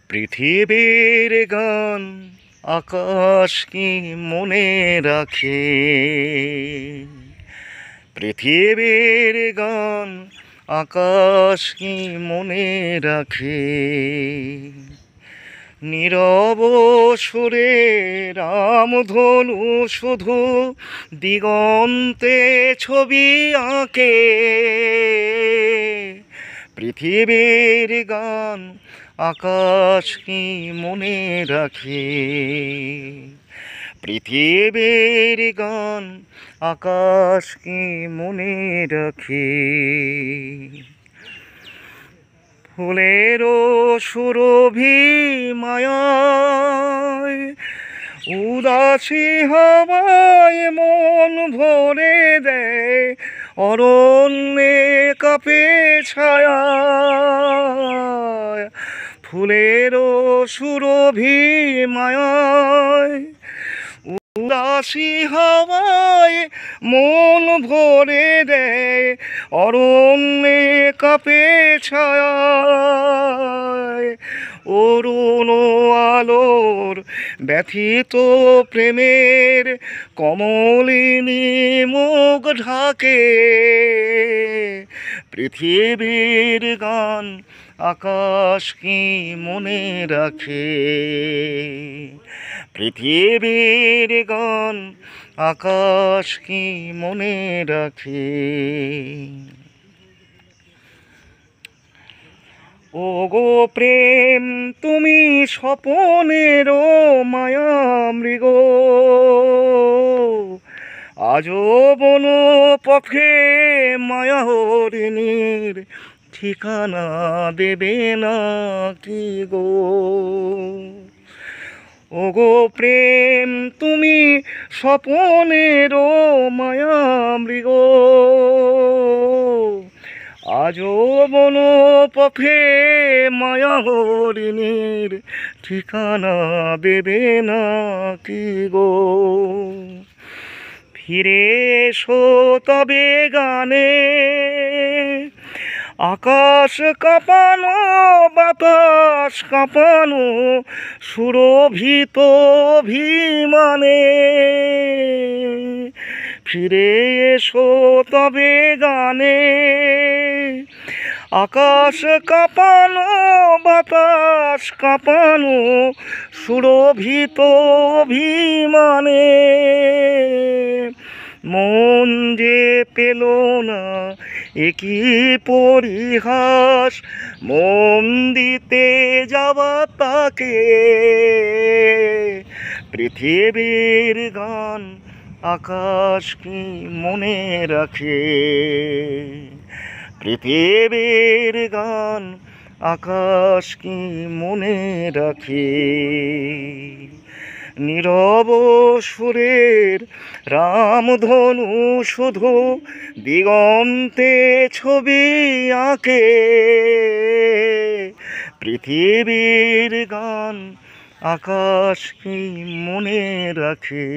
পৃথিবীর গান আকাশ কি মনে রাখে? পৃথিবীর গান আকাশ কি মনে রাখে? নীরব সুরে রামধনু শুধু দিগন্তে ছবি আঁকে। পৃথিবীর গান আকাশ কি মনে রাখে? পৃথিবীর গান আকাশ কি মনে রাখে? ফুলেরও সুরভি মায়ায় উদাসী হাওয়ায় মন ভরে দেয়, অরণ্যে কাঁপে ছায়ায়। ফুলেরও সুরভি মায়ায় উদাসী হাওয়ায় মন ভরে দেয়, অরণ্যে কাঁপে ছায়ায়। অরুণ আলোর ব্যথিত প্রেমের কমলিনী মুখ ঢাকে। পৃথিবীর গান আকাশ কি মনে রাখে? পৃথিবীর গান আকাশ কি মনে রাখে? ও গো প্রেম তুমি স্বপনের মায়া মৃগ, আজও বন পথে মায়া হরিণীর ঠিকানা দেবে না কি গো? ও গো প্রেম তুমি স্বপনের মায়া মৃগ, আজও বন পথে মায়া হরিণীর ঠিকানা দেবে না কি গো? ফিরে এসো তবে গানে, আকাশ কাঁপানো বাতাস কাঁপানো সুরভিত অভিমানে। ফিরে এসো তবে গানে, আকাশ কাঁপানো বাতাস কাঁপানো সুরভিত অভিমানে। মন যে পেল না একই পরিহাস, মন দিতে যাওয়া তাকে। পৃথিবীর গান আকাশ কি মনে রাখে? পৃথিবীর গান আকাশ কি মনে রাখে? নীরব সুরের রামধনু শুধু দিগন্তে ছবি আঁকে। পৃথিবীর গান আকাশ কি মনে রাখে?